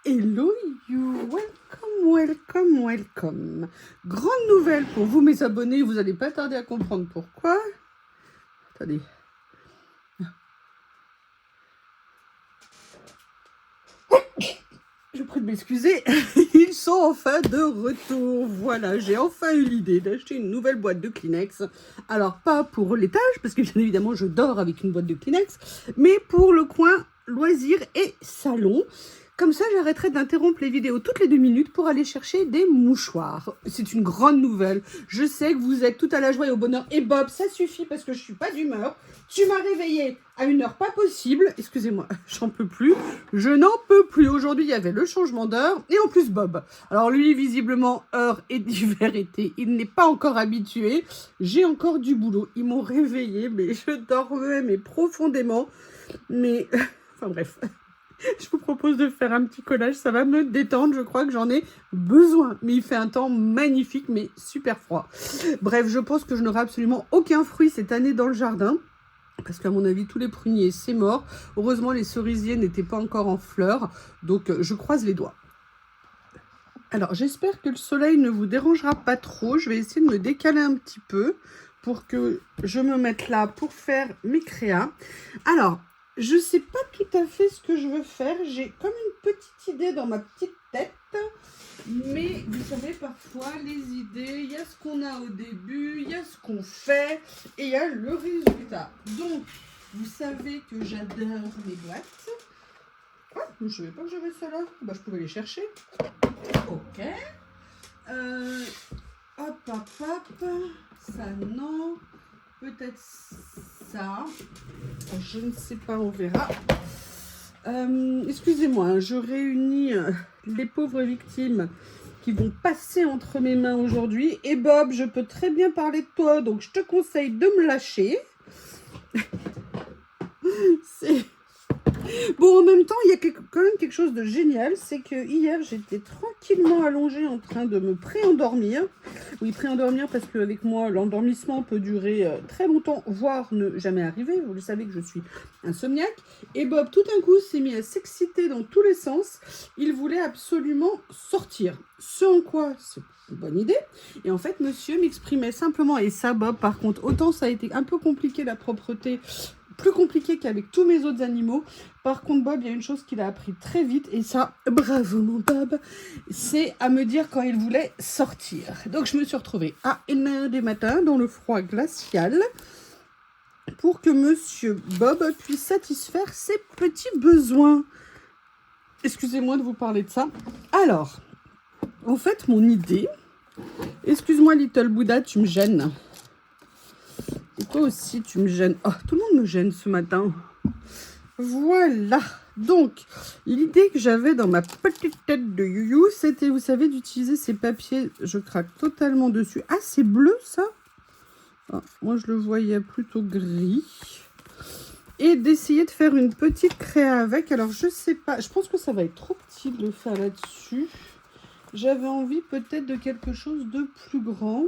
Hello you, welcome. Grande nouvelle pour vous mes abonnés, vous n'allez pas tarder à comprendre pourquoi. Attendez. Je prie de m'excuser, ils sont enfin de retour. Voilà, j'ai enfin eu l'idée d'acheter une nouvelle boîte de Kleenex. Alors, pas pour l'étage, parce que bien évidemment, je dors avec une boîte de Kleenex, mais pour le coin loisirs et salon. Comme ça, j'arrêterai d'interrompre les vidéos toutes les 2 minutes pour aller chercher des mouchoirs. C'est une grande nouvelle. Je sais que vous êtes tout à la joie et au bonheur. Et Bob, ça suffit parce que je suis pas d'humeur. Tu m'as réveillée à une heure pas possible. Excusez-moi, j'en peux plus. Je n'en peux plus. Aujourd'hui, il y avait le changement d'heure. Et en plus, Bob. Alors lui, visiblement, heure et d'hiver été. Il n'est pas encore habitué. J'ai encore du boulot. Ils m'ont réveillée, mais je dormais mais profondément. Mais, enfin bref. Je vous propose de faire un petit collage, ça va me détendre, je crois que j'en ai besoin. Mais il fait un temps magnifique, mais super froid. Bref, je pense que je n'aurai absolument aucun fruit cette année dans le jardin. Parce qu'à mon avis, tous les pruniers, c'est mort. Heureusement, les cerisiers n'étaient pas encore en fleurs. Donc, je croise les doigts. Alors, j'espère que le soleil ne vous dérangera pas trop. Je vais essayer de me décaler un petit peu pour que je me mette là pour faire mes créas. Alors, je ne sais pas tout à fait ce que je veux faire. J'ai comme une petite idée dans ma petite tête. Mais vous savez, parfois, les idées, il y a ce qu'on a au début, il y a ce qu'on fait et il y a le résultat. Donc, vous savez que j'adore les boîtes. Ah, je ne savais pas que j'avais ça là. Bah, je pouvais les chercher. Ok. Hop. Ça, non. Peut-être ça. Je ne sais pas, on verra. Excusez-moi, je réunis les pauvres victimes qui vont passer entre mes mains aujourd'hui. Et Bob, je peux très bien parler de toi, donc je te conseille de me lâcher. C'est... Bon, en même temps, il y a quand même quelque chose de génial, c'est que hier, j'étais tranquillement allongée en train de me pré-endormir. Oui, pré-endormir parce qu'avec moi, l'endormissement peut durer très longtemps, voire ne jamais arriver. Vous le savez que je suis insomniaque. Et Bob, tout d'un coup, s'est mis à s'exciter dans tous les sens. Il voulait absolument sortir. Ce en quoi c'est une bonne idée. Et en fait, monsieur m'exprimait simplement, et ça, Bob, par contre, autant ça a été un peu compliqué la propreté, plus compliqué qu'avec tous mes autres animaux. Par contre, Bob, il y a une chose qu'il a appris très vite, et ça, bravo mon Bob, c'est à me dire quand il voulait sortir. Donc, je me suis retrouvée à 1h du matin dans le froid glacial pour que monsieur Bob puisse satisfaire ses petits besoins. Excusez-moi de vous parler de ça. Alors, en fait, mon idée... Excuse-moi, Little Buddha, tu me gênes. Et toi aussi, tu me gênes. Oh, tout le monde me gêne ce matin. Voilà. Donc, l'idée que j'avais dans ma petite tête de youyou, c'était, vous savez, d'utiliser ces papiers. Je craque totalement dessus. Ah, c'est bleu, ça? Ah, moi, je le voyais plutôt gris. Et d'essayer de faire une petite créa avec. Alors, je sais pas. Je pense que ça va être trop petit de le faire là-dessus. J'avais envie peut-être de quelque chose de plus grand.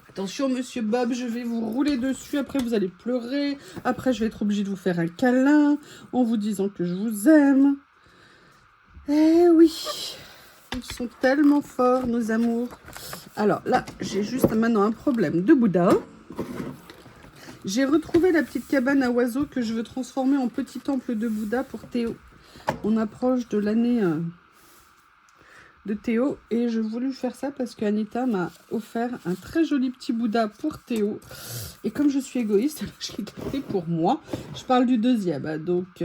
Attention, monsieur Bob, je vais vous rouler dessus. Après, vous allez pleurer. Après, je vais être obligée de vous faire un câlin en vous disant que je vous aime. Eh oui, ils sont tellement forts, nos amours. Alors là, j'ai juste maintenant un problème de Bouddha. J'ai retrouvé la petite cabane à oiseaux que je veux transformer en petit temple de Bouddha pour Théo. On approche de l'année de Théo et je voulais faire ça parce qu'Anita m'a offert un très joli petit Bouddha pour Théo. Et comme je suis égoïste, je l'ai gardé pour moi. Je parle du deuxième. Donc,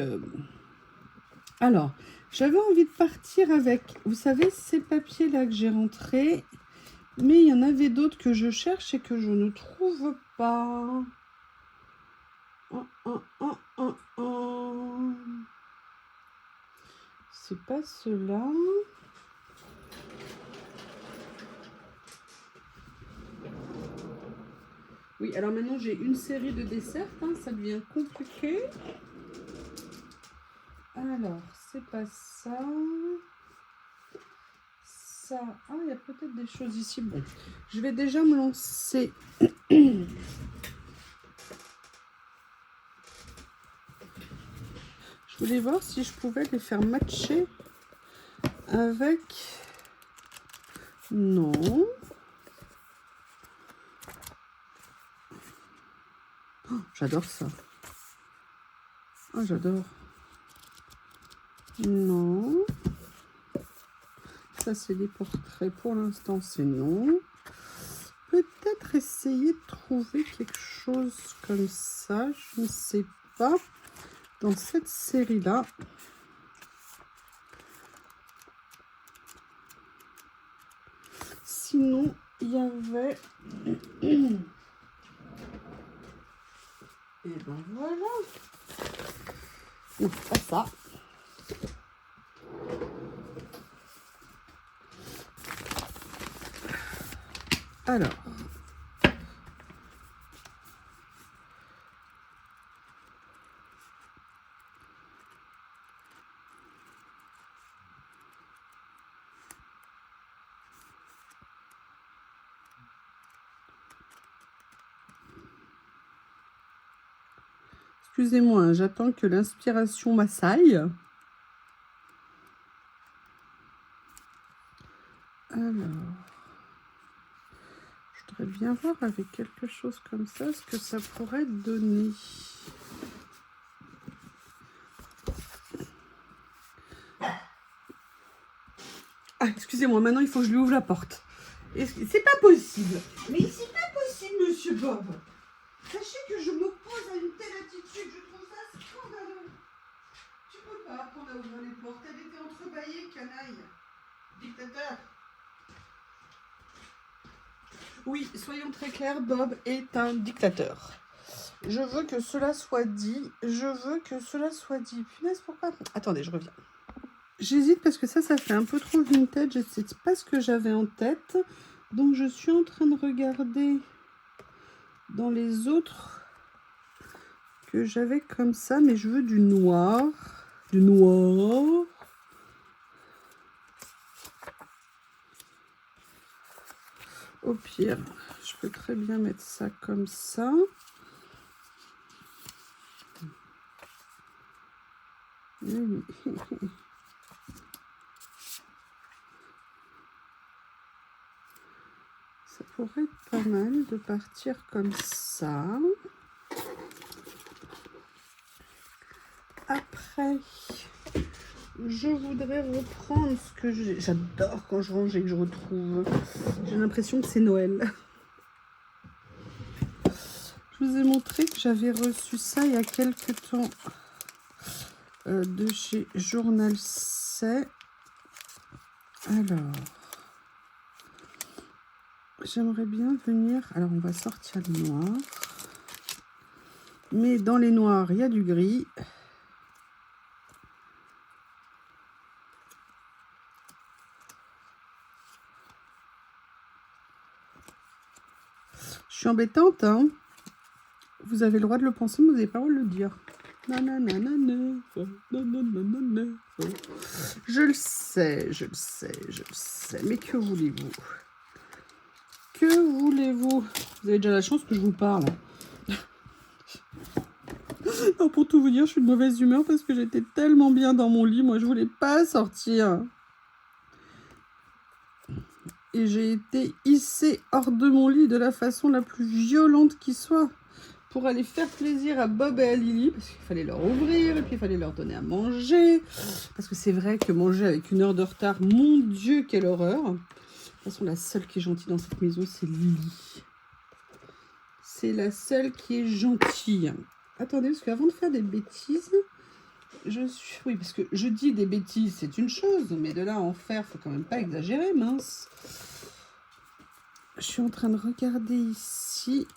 alors, j'avais envie de partir avec, vous savez, ces papiers-là que j'ai rentrés. Mais il y en avait d'autres que je cherche et que je ne trouve pas. C'est pas cela. Oui, alors maintenant j'ai une série de desserts, hein, ça devient compliqué. Alors, c'est pas ça. Ça. Ah, il y a peut-être des choses ici. Bon, je vais déjà me lancer. Je Je voulais voir si je pouvais les faire matcher avec... Non. Oh, j'adore ça. Oh, j'adore. Non. Ça, c'est des portraits. Pour l'instant, c'est non. Peut-être essayer de trouver quelque chose comme ça. Je ne sais pas. Dans cette série-là. Sinon, il y avait... Et ben voilà. Non, pas ça. Alors. Excusez-moi, hein, j'attends que l'inspiration m'assaille. Alors, je voudrais bien voir avec quelque chose comme ça ce que ça pourrait donner. Ah, excusez-moi, maintenant il faut que je lui ouvre la porte. C'est pas possible. Mais c'est pas possible, monsieur Bob. Sachez que je m'oppose à une telle attitude. Je trouve ça scandaleux. Tu peux pas apprendre à ouvrir les portes. Elle était entrebâillée, canaille. Dictateur. Oui, soyons très clairs, Bob est un dictateur. Je veux que cela soit dit. Je veux que cela soit dit. Punaise, pourquoi? Attendez, je reviens. J'hésite parce que ça fait un peu trop vintage et c'est pas ce que j'avais en tête. Donc je suis en train de regarder dans les autres que j'avais comme ça, mais je veux du noir. Du noir. Au pire, je peux très bien mettre ça comme ça. Ça pourrait être pas mal de partir comme ça. Après, je voudrais reprendre ce que j'adore quand je range et que je retrouve. J'ai l'impression que c'est Noël. Je vous ai montré que j'avais reçu ça il y a quelques temps de chez Journal C. Alors, j'aimerais bien venir... Alors, on va sortir le noir. Mais dans les noirs, il y a du gris. Je suis embêtante, hein. Vous avez le droit de le penser, mais vous n'avez pas le droit de le dire. Je le sais, je le sais, je le sais. Mais que voulez-vous? Que voulez-vous? Vous avez déjà la chance que je vous parle. Non, pour tout vous dire, je suis de mauvaise humeur parce que j'étais tellement bien dans mon lit. Moi, je voulais pas sortir. Et j'ai été hissée hors de mon lit de la façon la plus violente qui soit. Pour aller faire plaisir à Bob et à Lily, parce qu'il fallait leur ouvrir, et puis il fallait leur donner à manger. Parce que c'est vrai que manger avec 1 heure de retard, mon Dieu, quelle horreur. De toute façon, la seule qui est gentille dans cette maison, c'est Lily. C'est la seule qui est gentille. Attendez, parce qu'avant de faire des bêtises, oui, parce que je dis des bêtises, c'est une chose, mais de là à en faire, faut quand même pas exagérer, mince. Je suis en train de regarder ici...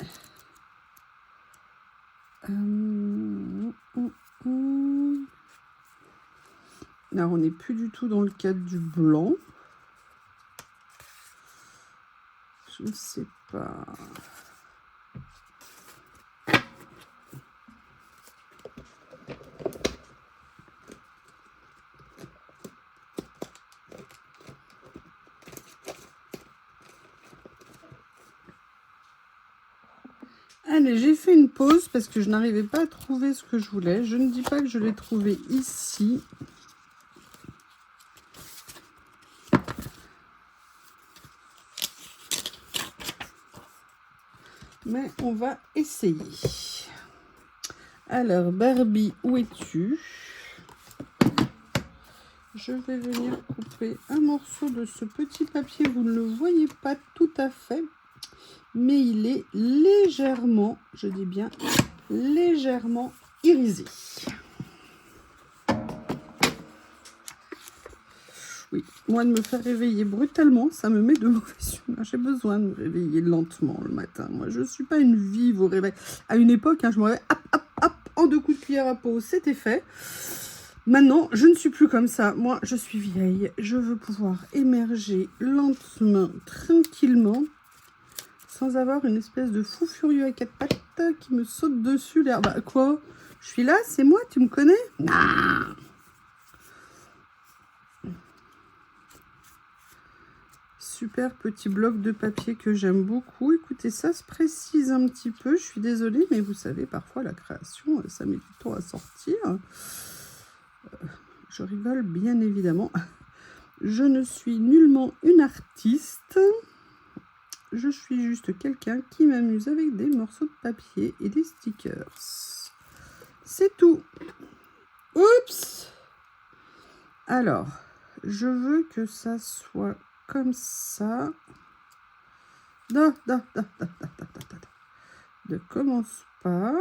Alors, on n'est plus du tout dans le cadre du blanc. Je ne sais pas. Allez, j'ai fait une pause parce que je n'arrivais pas à trouver ce que je voulais. Je ne dis pas que je l'ai trouvé ici. Mais on va essayer. Alors, Barbie, où es-tu? Je vais venir couper un morceau de ce petit papier. Vous ne le voyez pas tout à fait, mais il est légèrement, je dis bien légèrement irisé. Oui, moi de me faire réveiller brutalement, ça me met de mauvaise humeur. J'ai besoin de me réveiller lentement le matin. Moi, je ne suis pas une vive au réveil. À une époque, je me réveillais, hop, hop, hop, en 2 coups de cuillère à peau, c'était fait. Maintenant, je ne suis plus comme ça. Moi, je suis vieille. Je veux pouvoir émerger lentement, tranquillement, sans avoir une espèce de fou furieux à 4 pattes qui me saute dessus. Bah, quoi? Je suis là, c'est moi, tu me connais? Non. Super petit bloc de papier que j'aime beaucoup. Écoutez, ça se précise un petit peu. Je suis désolée, mais vous savez, parfois, la création, ça met du temps à sortir. Je rigole, bien évidemment. Je ne suis nullement une artiste. Je suis juste quelqu'un qui m'amuse avec des morceaux de papier et des stickers. C'est tout. Oups! Alors, je veux que ça soit comme ça. Non. Ne commence pas.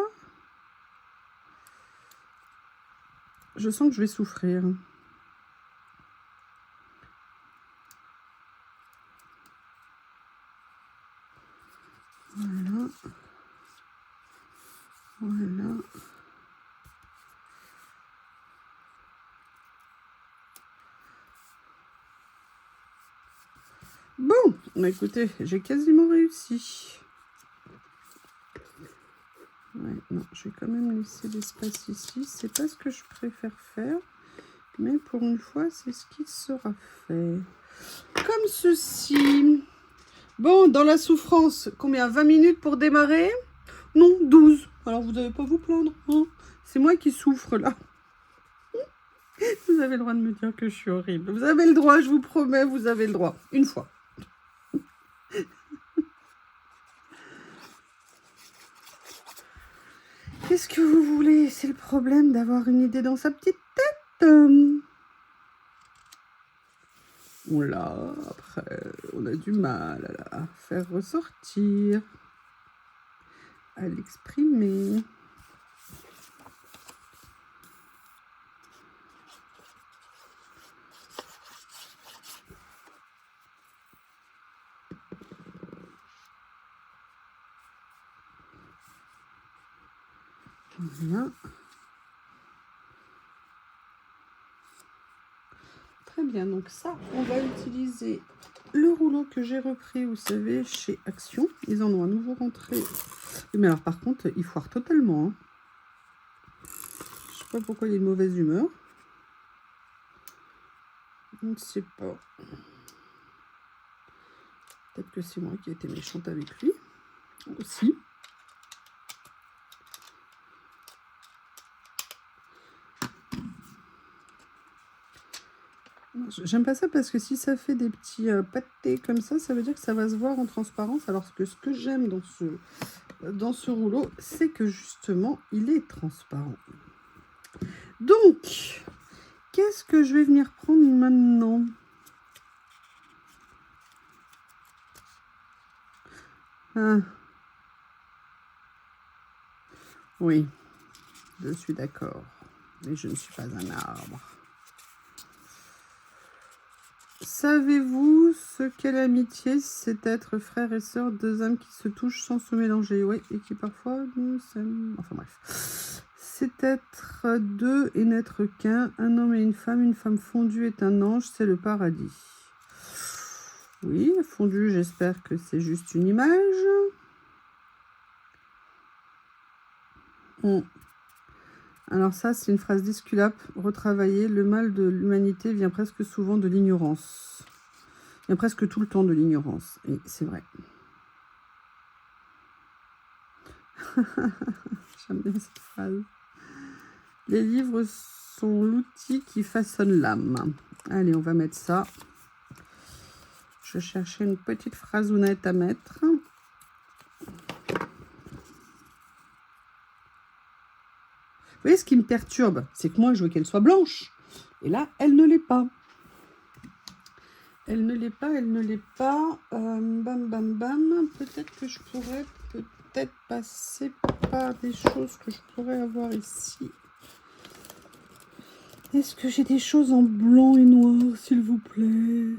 Je sens que je vais souffrir. Voilà. Voilà. Bon, écoutez, j'ai quasiment réussi. Ouais, non, je vais quand même laisser l'espace ici. C'est pas ce que je préfère faire. Mais pour une fois, c'est ce qui sera fait. Comme ceci. Bon, dans la souffrance, combien? 20 minutes pour démarrer? Non, 12. Alors, vous n'allez pas vous plaindre. Hein, c'est moi qui souffre, là. Vous avez le droit de me dire que je suis horrible. Vous avez le droit, je vous promets, vous avez le droit. Une fois. Qu'est-ce que vous voulez? C'est le problème d'avoir une idée dans sa petite tête. On l'a, après, on a du mal à la faire ressortir, à l'exprimer. Voilà. Très bien, donc ça, on va utiliser le rouleau que j'ai repris, vous savez, chez Action. Ils en ont à nouveau rentré. Mais alors, par contre, il foire totalement. Hein. Je sais pas pourquoi il est de mauvaise humeur. Je ne sais pas. Peut-être que c'est moi qui ai été méchante avec lui. Aussi. J'aime pas ça parce que si ça fait des petits pâtés comme ça veut dire que ça va se voir en transparence. Alors que ce que j'aime dans ce rouleau, c'est que justement, il est transparent. Donc, qu'est-ce que je vais venir prendre maintenant? Ah. Oui, je suis d'accord. Mais je ne suis pas un arbre. Savez-vous ce qu'est l'amitié? C'est être frère et sœur, deux âmes qui se touchent sans se mélanger. Oui, et qui parfois nous s'aiment. Enfin bref. C'est être deux et n'être qu'un. Un homme et une femme fondue est un ange, c'est le paradis. Oui, fondue, j'espère que c'est juste une image. Alors ça, c'est une phrase d'Esculape, retravaillée. Le mal de l'humanité vient presque souvent de l'ignorance. Vient presque tout le temps de l'ignorance. Et c'est vrai. J'aime bien cette phrase. Les livres sont l'outil qui façonne l'âme. Allez, on va mettre ça. Je cherchais une petite phrasounette à mettre. Vous voyez, ce qui me perturbe, c'est que moi, je veux qu'elle soit blanche. Et là, elle ne l'est pas. Elle ne l'est pas, elle ne l'est pas. Bam, bam, bam. Peut-être que je pourrais passer par des choses que je pourrais avoir ici. Est-ce que j'ai des choses en blanc et noir, s'il vous plaît?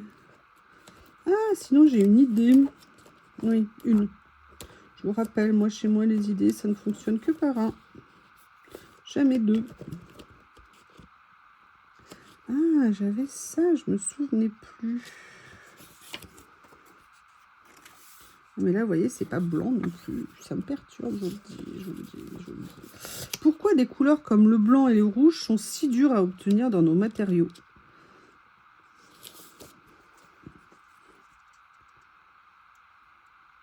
Ah, sinon j'ai une idée. Oui, une. Je vous rappelle, moi, chez moi, les idées, ça ne fonctionne que par un. Jamais deux. Ah, j'avais ça, je me souvenais plus. Mais là, vous voyez, c'est pas blanc non plus. Ça me perturbe, je vous le dis. Pourquoi des couleurs comme le blanc et le rouge sont si dures à obtenir dans nos matériaux?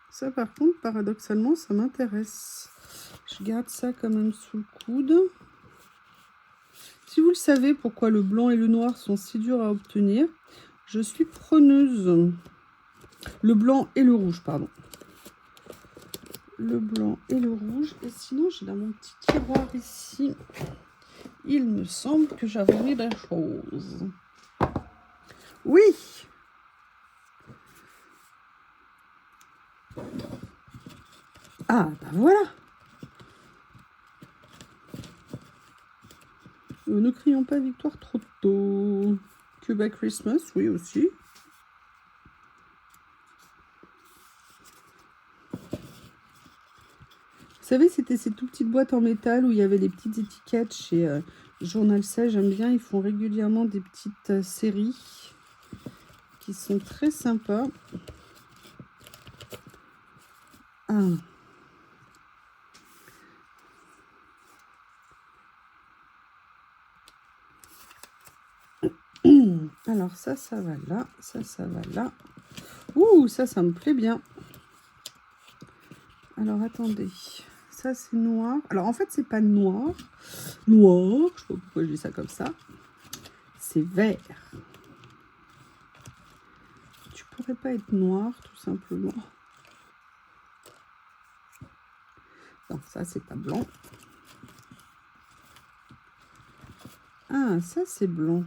Ça, par contre, paradoxalement, ça m'intéresse. Je garde ça quand même sous le coude. Si vous le savez, pourquoi le blanc et le noir sont si durs à obtenir, je suis preneuse. Le blanc et le rouge, pardon. Le blanc et le rouge. Et sinon, j'ai dans mon petit tiroir ici, il me semble que j'avais mis des choses. Oui! Ah, ben voilà! Ne crions pas victoire trop tôt. Cuba Christmas, oui aussi. Vous savez, c'était ces tout petites boîtes en métal où il y avait des petites étiquettes chez Journal C. J'aime bien, ils font régulièrement des petites séries qui sont très sympas. Ah. Alors ça va là, ça va là. Ouh, ça me plaît bien. Alors attendez, ça c'est noir. Alors en fait c'est pas noir, je sais pas pourquoi je dis ça comme ça. C'est vert. Tu pourrais pas être noir tout simplement. Non, ça c'est pas blanc. Ah, ça c'est blanc.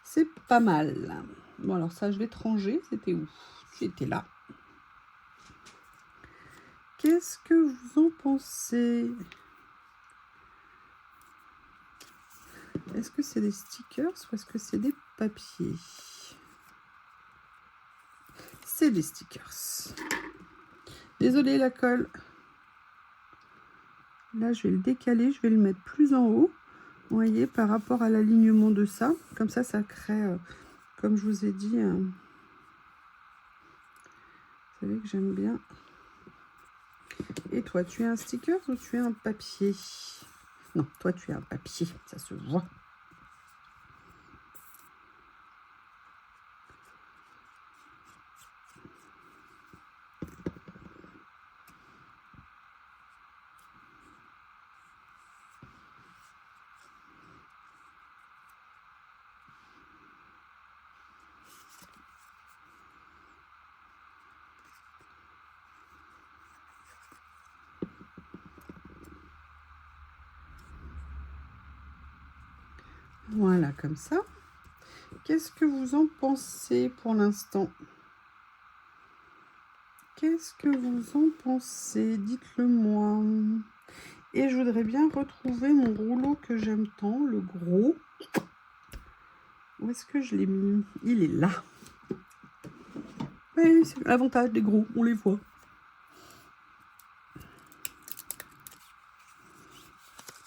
C'est pas mal. Bon, alors ça, je vais te ranger. C'était où? Tu étais là. Qu'est-ce que vous en pensez? Est-ce que c'est des stickers ou est-ce que c'est des papiers? C'est des stickers. Désolée, la colle. Là, je vais le décaler. Je vais le mettre plus en haut. Vous voyez, par rapport à l'alignement de ça. Comme ça, ça crée, comme je vous ai dit, vous savez que j'aime bien. Et toi, tu es un sticker ou tu es un papier? Non, toi, tu es un papier. Ça se voit. Voilà, comme ça. Qu'est-ce que vous en pensez pour l'instant? Qu'est-ce que vous en pensez? Dites-le moi. Et je voudrais bien retrouver mon rouleau que j'aime tant, le gros. Où est-ce que je l'ai mis? Il est là. Oui, c'est l'avantage des gros, on les voit.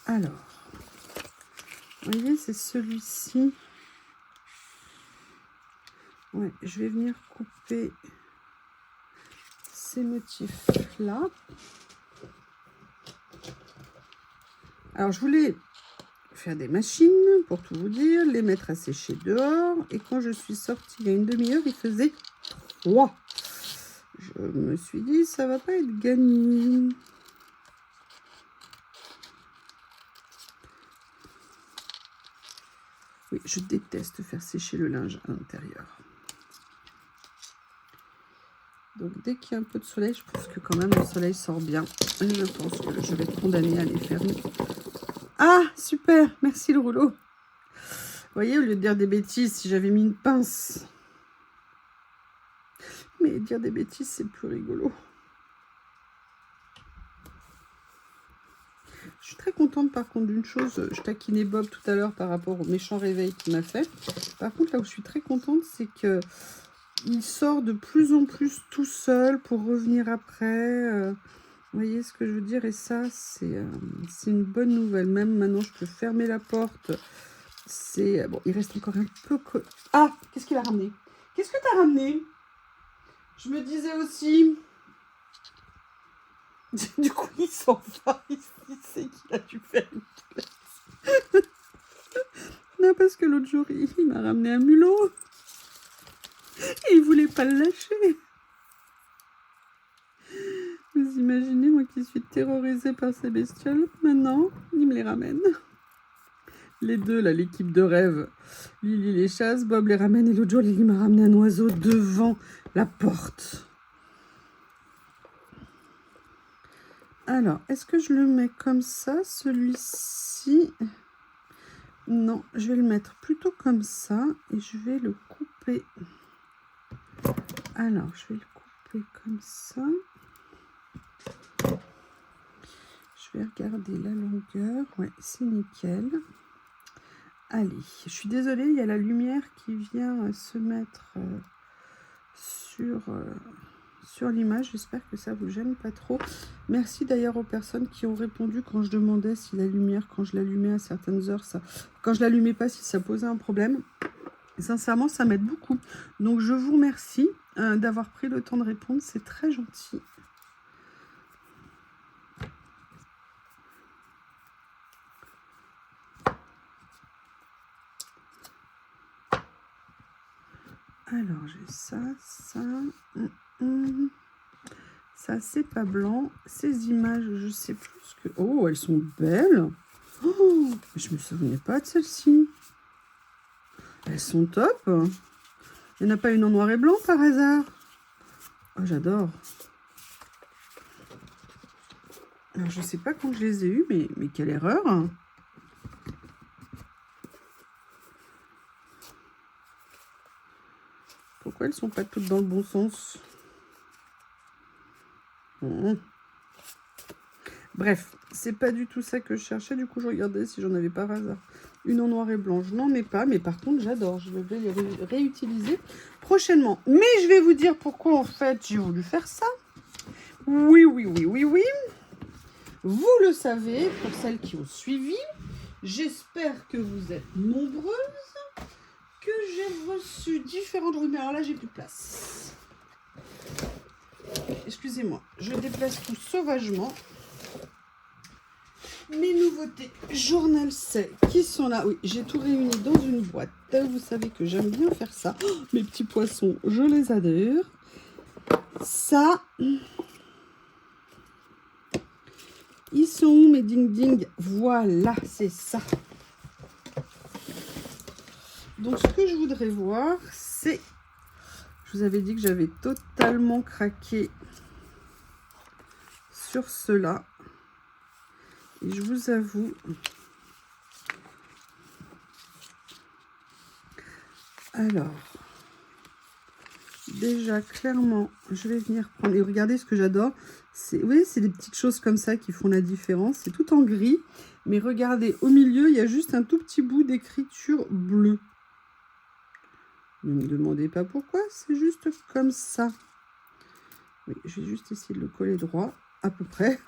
Alors, vous voyez, c'est celui-ci. Ouais, je vais venir couper ces motifs-là. Alors, je voulais faire des machines, pour tout vous dire, les mettre à sécher dehors. Et quand je suis sortie il y a une demi-heure, il faisait 3. Je me suis dit, ça va pas être gagné. Oui, je déteste faire sécher le linge à l'intérieur. Donc, dès qu'il y a un peu de soleil, je pense que quand même le soleil sort bien. Je pense que je vais être condamnée à les faire. Ah, super, merci le rouleau. Vous voyez, au lieu de dire des bêtises, si j'avais mis une pince. Mais dire des bêtises, c'est plus rigolo. Je suis très contente par contre d'une chose. Je taquinais Bob tout à l'heure par rapport au méchant réveil qu'il m'a fait. Par contre, là où je suis très contente, c'est que il sort de plus en plus tout seul pour revenir après. Vous voyez ce que je veux dire? Et ça, c'est une bonne nouvelle. Même maintenant, je peux fermer la porte. C'est bon, il reste encore un peu... Ah, qu'est-ce qu'il a ramené? Qu'est-ce que tu as ramené? Je me disais aussi... Du coup, il s'en va. Il sait qu'il a dû faire une place. Non, parce que l'autre jour, il m'a ramené un mulot. Et il voulait pas le lâcher. Vous imaginez, moi qui suis terrorisée par ces bestioles, maintenant, il me les ramène. Les deux, là, l'équipe de rêve. Lily les chasse, Bob les ramène. Et l'autre jour, Lily m'a ramené un oiseau devant la porte. Alors, est-ce que je le mets comme ça, celui-ci? Non, je vais le mettre plutôt comme ça et je vais le couper. Alors, je vais le couper comme ça. Je vais regarder la longueur. Ouais, c'est nickel. Allez, je suis désolée, il y a la lumière qui vient se mettre sur l'image. J'espère que ça vous gêne pas trop. Merci d'ailleurs aux personnes qui ont répondu quand je demandais si la lumière, quand je l'allumais à certaines heures, quand je l'allumais pas, si ça posait un problème. Sincèrement, ça m'aide beaucoup. Donc, je vous remercie d'avoir pris le temps de répondre. C'est très gentil. Alors, j'ai ça. Ça, c'est pas blanc. Ces images, je sais plus ce que... Oh, elles sont belles. Oh, je me souvenais pas de celles-ci. Elles sont top. Il n'y en a pas une en noir et blanc par hasard? Oh, j'adore. Alors, je sais pas quand je les ai eues, mais quelle erreur. Pourquoi elles sont pas toutes dans le bon sens? Bref, c'est pas du tout ça que je cherchais. Du coup, je regardais si j'en avais par hasard une en noir et blanc. Je n'en ai pas, mais par contre, j'adore. Je vais les réutiliser prochainement. Mais je vais vous dire pourquoi, en fait, j'ai voulu faire ça. Oui. Vous le savez, pour celles qui ont suivi, j'espère que vous êtes nombreuses, que j'ai reçu différentes rumeurs. Alors là, j'ai plus de place. Excusez-moi, je déplace tout sauvagement. Mes nouveautés journal c'est qui sont là. Oui, j'ai tout réuni dans une boîte. Vous savez que j'aime bien faire ça. Oh, mes petits poissons, je les adore. Ça, ils sont où mes ding-ding? Voilà, c'est ça. Donc, ce que je voudrais voir, c'est... Je vous avais dit que j'avais totalement craqué sur cela. Et je vous avoue... Alors, déjà, clairement, je vais venir prendre... Et regardez ce que j'adore. Vous voyez, c'est des petites choses comme ça qui font la différence. C'est tout en gris. Mais regardez, au milieu, il y a juste un tout petit bout d'écriture bleue. Ne me demandez pas pourquoi, c'est juste comme ça. Oui, je vais juste essayer de le coller droit, à peu près.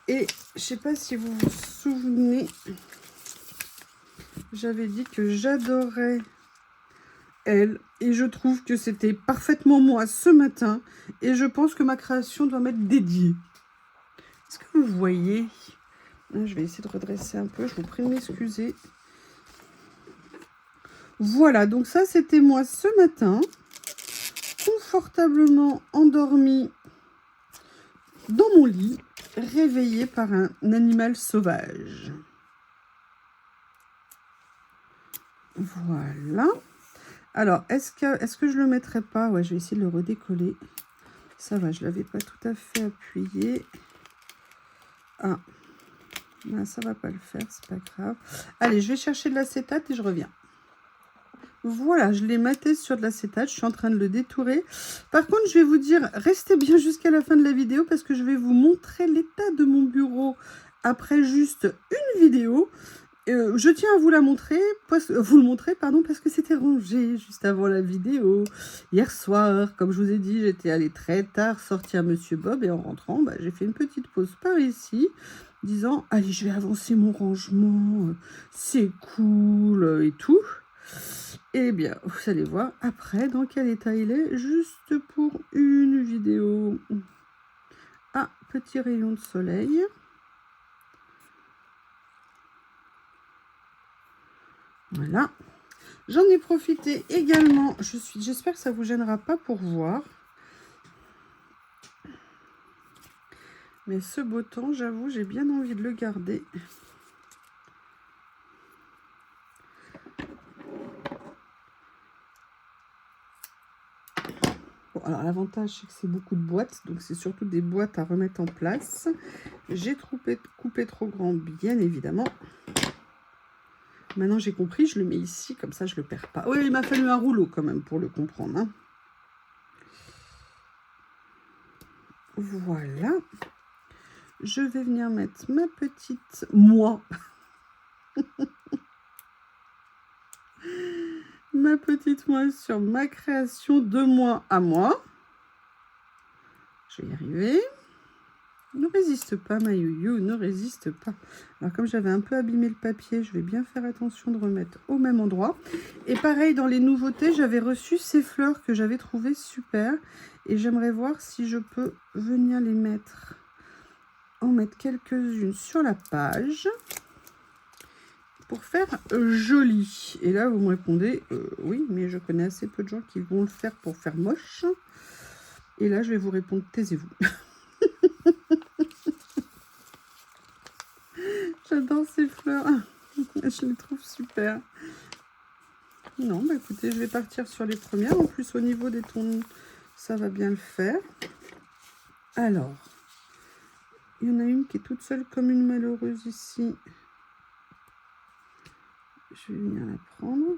Et je sais pas si vous vous souvenez, j'avais dit que j'adorais elle. Et je trouve que c'était parfaitement moi ce matin. Et je pense que ma création doit m'être dédiée. Est-ce que vous voyez? Là, je vais essayer de redresser un peu. Je vous prie de m'excuser. Voilà, donc ça, c'était moi ce matin. Confortablement endormie dans mon lit, réveillée par un animal sauvage. Voilà. Alors, est-ce que je le mettrai pas? Ouais, je vais essayer de le redécoller. Ça va, je ne l'avais pas tout à fait appuyé. Ah, ben, ça va pas le faire, c'est pas grave. Allez, je vais chercher de l'acétate et je reviens. Voilà, je l'ai maté sur de l'acétate, je suis en train de le détourer. Par contre, je vais vous dire, restez bien jusqu'à la fin de la vidéo parce que je vais vous montrer l'état de mon bureau après juste une vidéo. Je tiens à vous la montrer, pardon, parce que c'était rangé juste avant la vidéo. Hier soir, comme je vous ai dit, j'étais allée très tard sortir Monsieur Bob et en rentrant, bah, j'ai fait une petite pause par ici, disant, allez, je vais avancer mon rangement, c'est cool et tout. Eh bien, vous allez voir après dans quel état il est, juste pour une vidéo. Ah, petit rayon de soleil. Voilà. J'en ai profité également, j'espère que ça ne vous gênera pas pour voir. Mais ce beau temps, j'avoue, j'ai bien envie de le garder. Bon, alors l'avantage, c'est que c'est beaucoup de boîtes, donc c'est surtout des boîtes à remettre en place. J'ai coupé trop grand, bien évidemment. Maintenant, j'ai compris, je le mets ici, comme ça, je ne le perds pas. Oui, il m'a fallu un rouleau quand même pour le comprendre. Hein. Voilà. Je vais venir mettre ma petite moi. Ma petite moi sur ma création de moi à moi. Je vais y arriver. Ne résiste pas, ma youyou, ne résiste pas. Alors, comme j'avais un peu abîmé le papier, je vais bien faire attention de remettre au même endroit. Et pareil, dans les nouveautés, j'avais reçu ces fleurs que j'avais trouvées super. Et j'aimerais voir si je peux venir les mettre, en mettre quelques-unes sur la page. Pour faire joli. Et là, vous me répondez, oui, mais je connais assez peu de gens qui vont le faire pour faire moche. Et là, je vais vous répondre, taisez-vous. J'adore ces fleurs. Je les trouve super. Non, bah écoutez, je vais partir sur les premières. En plus, au niveau des tons, ça va bien le faire. Alors, il y en a une qui est toute seule comme une malheureuse ici. Je vais venir la prendre.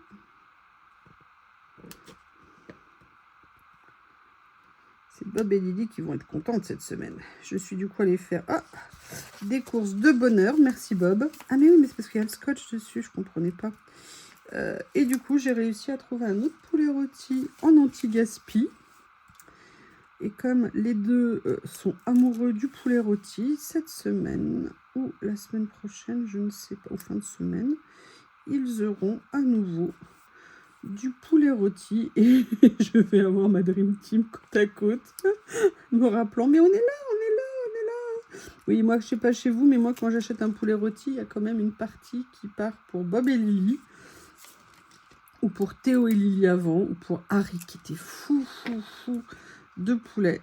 C'est Bob et Lily qui vont être contentes cette semaine. Je suis du coup allée faire des courses de bonheur. Merci Bob. Ah mais oui, mais c'est parce qu'il y a le scotch dessus, je ne comprenais pas. Et du coup, j'ai réussi à trouver un autre poulet rôti en anti-gaspi. Et comme les deux sont amoureux du poulet rôti, cette semaine ou la semaine prochaine, je ne sais pas, ou fin de semaine, ils auront à nouveau du poulet rôti et je vais avoir ma Dream Team côte à côte me rappelant, mais on est là, on est là, on est là. Oui, moi, je sais pas chez vous, mais moi, quand j'achète un poulet rôti, il y a quand même une partie qui part pour Bob et Lily, ou pour Théo et Lily avant, ou pour Harry qui était fou de poulet.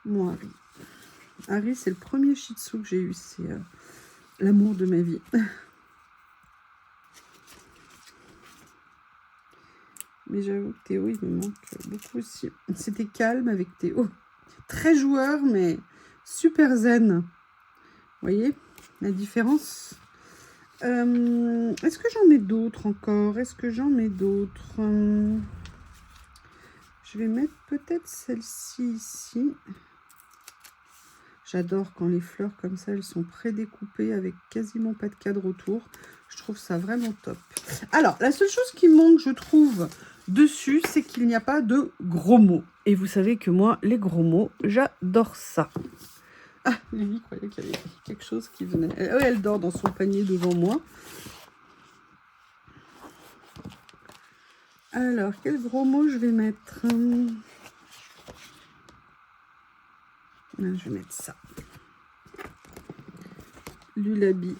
Mon Harry. Harry, c'est le premier shih tzu que j'ai eu, c'est l'amour de ma vie. Mais j'avoue que Théo, il me manque beaucoup aussi. C'était calme avec Théo. Très joueur, mais super zen. Vous voyez la différence? Est-ce que j'en mets d'autres encore? Est-ce que j'en mets d'autres? Je vais mettre peut-être celle-ci ici. J'adore quand les fleurs comme ça, elles sont prédécoupées avec quasiment pas de cadre autour. Je trouve ça vraiment top. Alors, la seule chose qui manque, je trouve, dessus, c'est qu'il n'y a pas de gros mots. Et vous savez que moi, les gros mots, j'adore ça. Ah, Lily croyait qu'il y avait quelque chose qui venait. Elle dort dans son panier devant moi. Alors, quel gros mot je vais mettre? Là, je vais mettre ça. Lulabi.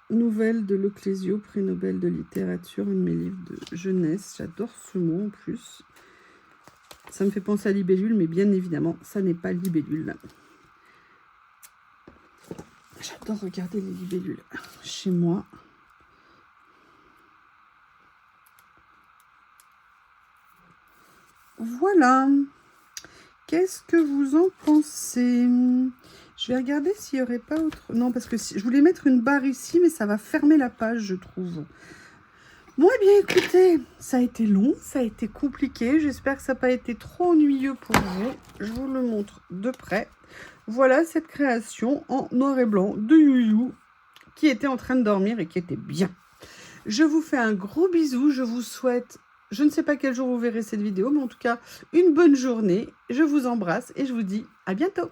Nouvelle de Leclésio, prix Nobel de littérature, un de mes livres de jeunesse. J'adore ce mot en plus. Ça me fait penser à Libellule, mais bien évidemment, ça n'est pas Libellule. J'adore regarder les libellules chez moi. Voilà. Qu'est-ce que vous en pensez? Je vais regarder s'il n'y aurait pas autre... Non, parce que je voulais mettre une barre ici, mais ça va fermer la page, je trouve. Bon, eh bien, écoutez, ça a été long, ça a été compliqué. J'espère que ça n'a pas été trop ennuyeux pour vous. Je vous le montre de près. Voilà cette création en noir et blanc de Youyou qui était en train de dormir et qui était bien. Je vous fais un gros bisou. Je vous souhaite, je ne sais pas quel jour vous verrez cette vidéo, mais en tout cas, une bonne journée. Je vous embrasse et je vous dis à bientôt.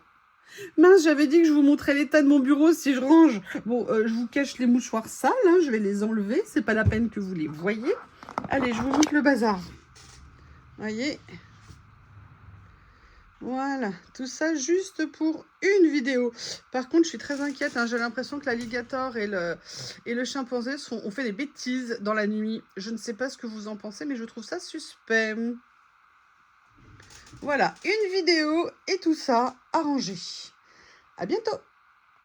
Mince, j'avais dit que je vous montrais l'état de mon bureau si je range. Bon, je vous cache les mouchoirs sales, hein, je vais les enlever. C'est pas la peine que vous les voyez. Allez, je vous montre le bazar. Voyez. Voilà, tout ça juste pour une vidéo. Par contre, je suis très inquiète, hein, j'ai l'impression que l'alligator et le chimpanzé ont fait des bêtises dans la nuit. Je ne sais pas ce que vous en pensez, mais je trouve ça suspect. Voilà, une vidéo et tout ça arrangé. À bientôt!